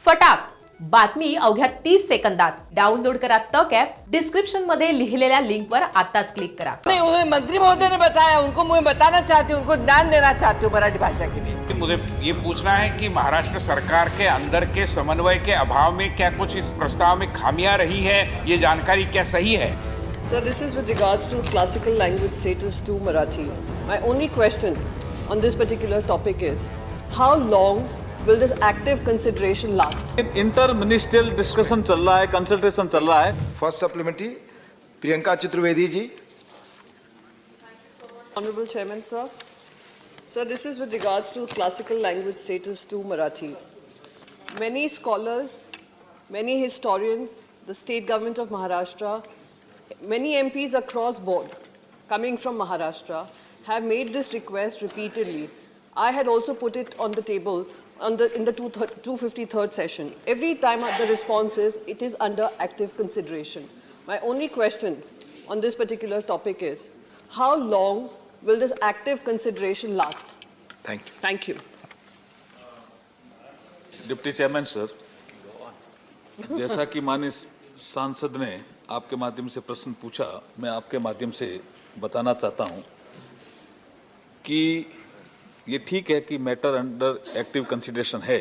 फटाक बातमी अवघ्या 30 सेकंदात डाउनलोड करा तक ॲप डिस्क्रिप्शन मध्ये लिहिलेल्या लिंकवर आताच क्लिक करा। नहीं, उन्हें मंत्री महोदय ने बताया, उनको मैं बताना चाहती हूँ, उनको ज्ञान देना चाहती हूँ मराठी भाषा के लिए। मुझे ये पूछना है कि महाराष्ट्र सरकार के अंदर के समन्वय के अभाव में क्या कुछ इस प्रस्ताव में खामियां रही है, ये जानकारी क्या सही है? Sir, this is with regards to classical language status to Marathi. My only question on this particular topic is, how long will this active consideration last? Inter ministerial discussion चल रहा है, कंसल्टेशन चल रहा है। First supplementary Priyanka Chaturvedi ji. Honorable Chairman, sir. Sir, this is with regards to classical language status to Marathi. Many scholars, many historians, the state government of Maharashtra, many MPs across board coming from Maharashtra have made this request repeatedly. I had also put it on the table in the 253rd session. Every time the response is, it is under active consideration. My only question on this particular topic is, how long will this active consideration last? Thank you. Thank you. Deputy chairman sir, जैसा कि माननीय सांसद ने आपके माध्यम से प्रश्न पूछा, मैं आपके माध्यम से बताना चाहता हूं कि ये ठीक है कि मैटर अंडर एक्टिव कंसिडरेशन है,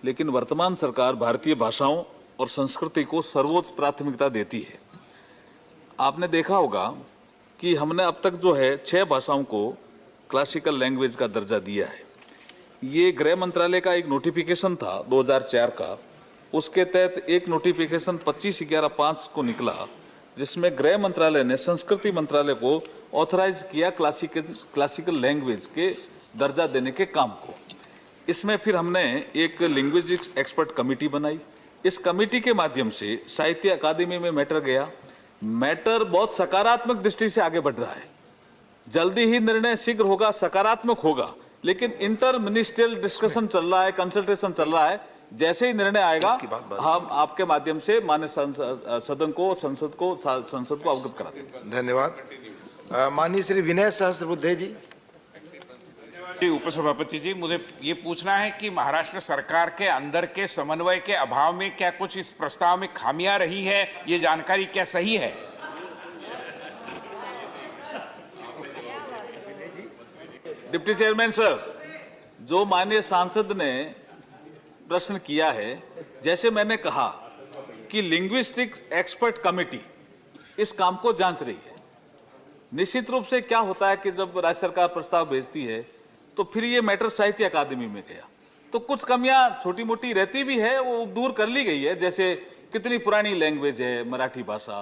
लेकिन वर्तमान सरकार भारतीय भाषाओं और संस्कृति को सर्वोच्च प्राथमिकता देती है। आपने देखा होगा कि हमने अब तक जो है 6 भाषाओं को क्लासिकल लैंग्वेज का दर्जा दिया है। ये गृह मंत्रालय का एक नोटिफिकेशन था 2004 का, उसके तहत एक नोटिफिकेशन 25/11/5 को निकला, जिसमें गृह मंत्रालय ने संस्कृति मंत्रालय को ऑथराइज किया क्लासिकल लैंग्वेज के दर्जा देने के काम को। इसमें फिर हमने एक लिंग्विस्टिक्स एक्सपर्ट कमेटी बनाई। इस कमेटी के माध्यम से साहित्य अकादमी में मैटर गया। मैटर बहुत सकारात्मक दृष्टि से आगे बढ़ रहा है। जल्दी ही निर्णय शीघ्र होगा, सकारात्मक होगा, लेकिन इंटर मिनिस्ट्रियल डिस्कशन चल रहा है, कंसल्टेशन चल रहा है। जैसे ही निर्णय आएगा हम आपके माध्यम से माननीय सदन को, संसद को अवगत करा देंगे। धन्यवाद। माननीय श्री विनय सहस्त्रबुद्धे जी। उपसभापति जी, मुझे ये पूछना है कि महाराष्ट्र सरकार के अंदर के समन्वय के अभाव में क्या कुछ इस प्रस्ताव में खामियां रही है, ये जानकारी क्या सही है? डिप्टी चेयरमैन सर, जो माननीय सांसद ने प्रश्न किया है, जैसे मैंने कहा कि लिंग्विस्टिक एक्सपर्ट कमेटी इस काम को जांच रही है। निश्चित रूप से क्या होता है कि जब राज्य सरकार प्रस्ताव भेजती है तो फिर ये मैटर साहित्य अकादमी में गया, तो कुछ कमियां छोटी मोटी रहती भी है, वो दूर कर ली गई है। जैसे कितनी पुरानी लैंग्वेज है मराठी भाषा,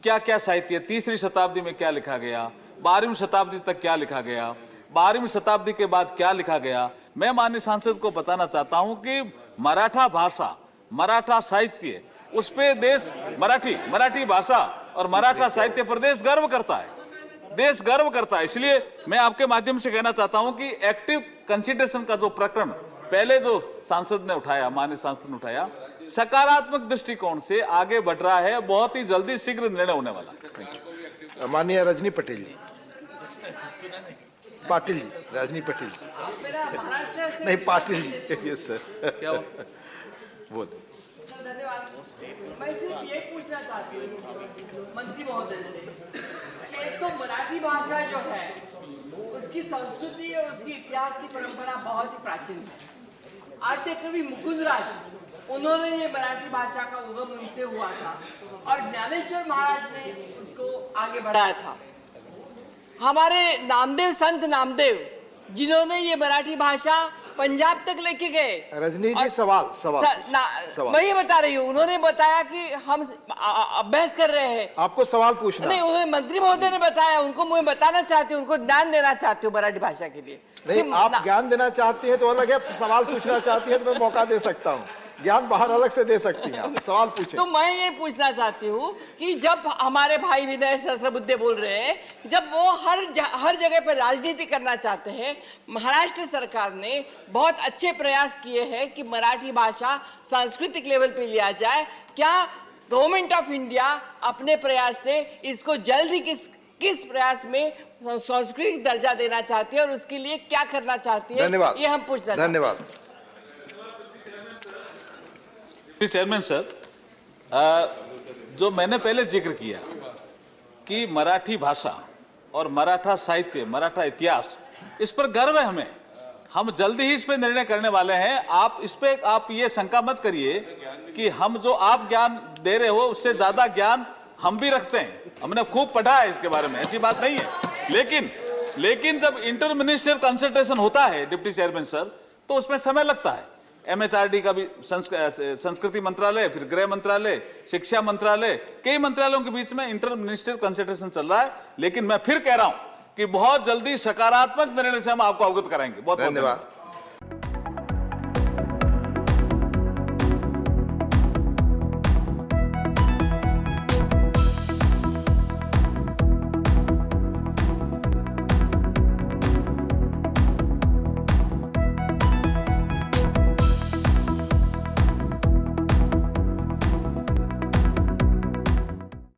क्या क्या साहित्य, 3री शताब्दी में क्या लिखा गया, 12वीं शताब्दी तक क्या लिखा गया, 12वीं शताब्दी के बाद क्या लिखा गया। मैं माननीय सांसद को बताना चाहता हूं कि मराठा भाषा, मराठा साहित्य, उस पे देश, मराठी भाषा और मराठा साहित्य पर देश गर्व करता है, देश गर्व करता है। इसलिए मैं आपके माध्यम से कहना चाहता हूं कि एक्टिव कंसिडरेशन का जो प्रकरण पहले जो सांसद ने उठाया, माननीय सांसद ने उठाया, सकारात्मक दृष्टिकोण से आगे बढ़ रहा है। बहुत ही जल्दी शीघ्र निर्णय होने वाला है। माननीय रजनी पटेल जी। पाटिल जी, रजनी पटेल जी, नहीं पाटिल जी। यस सर, क्या बोल। धन्यवाद। मैं सिर्फ ये पूछना चाहती हूँ मंत्री महोदय से, एक तो मराठी भाषा जो है उसकी संस्कृति और उसकी इतिहास की परंपरा बहुत ही प्राचीन है। आद्य कवि मुकुंदराज, उन्होंने ये मराठी भाषा का उगम उनसे हुआ था और ज्ञानेश्वर महाराज ने उसको आगे बढ़ाया था। हमारे नामदेव, संत नामदेव, जिन्होंने ये मराठी भाषा पंजाब तक लेके गए। रजनी जी, सवाल। मैं ये बता रही हूँ, उन्होंने बताया कि हम अभ्यास कर रहे हैं। आपको सवाल पूछना। नहीं, उन्होंने मंत्री महोदय ने बताया, उनको मैं बताना चाहती हूँ, उनको ज्ञान देना चाहती हूँ मराठी भाषा के लिए। नहीं, आप ज्ञान देना चाहती है तो अलग है, सवाल पूछना चाहती है तो मैं मौका दे सकता हूँ। ज्ञान बाहर अलग से दे सकती हैं, आप सवाल पूछें। तो मैं ये पूछना चाहती हूँ कि जब हमारे भाई विनय सहस्त्रबुद्धे बोल रहे हैं, जब वो हर जगह पर राजनीति करना चाहते हैं, महाराष्ट्र सरकार ने बहुत अच्छे प्रयास किए हैं कि मराठी भाषा सांस्कृतिक लेवल पे लिया जाए। क्या गवर्नमेंट ऑफ इंडिया अपने प्रयास से इसको जल्द ही किस प्रयास में सांस्कृतिक दर्जा देना चाहती है और उसके लिए क्या करना चाहती है, धन्यवाद। ये हम पूछना। धन्यवाद। डिप्टी चेयरमैन सर, जो मैंने पहले जिक्र किया कि मराठी भाषा और मराठा साहित्य, मराठा इतिहास, इस पर गर्व है हमें। हम जल्दी ही इस पे निर्णय करने वाले हैं। आप इस पे आप ये शंका मत करिए कि हम जो आप ज्ञान दे रहे हो उससे ज्यादा ज्ञान हम भी रखते हैं। हमने खूब पढ़ा है इसके बारे में, ऐसी बात नहीं है। लेकिन जब इंटर मिनिस्ट्रियल कंसल्टेशन होता है डिप्टी चेयरमैन सर, तो उसमें समय लगता है। MHRD का भी संस्कृति मंत्रालय, फिर गृह मंत्रालय, शिक्षा मंत्रालय, कई मंत्रालयों के बीच में इंटर मिनिस्ट्रियल कंसल्टेशन चल रहा है। लेकिन मैं फिर कह रहा हूं कि बहुत जल्दी सकारात्मक निर्णय से हम आपको अवगत कराएंगे। बहुत बहुत धन्यवाद।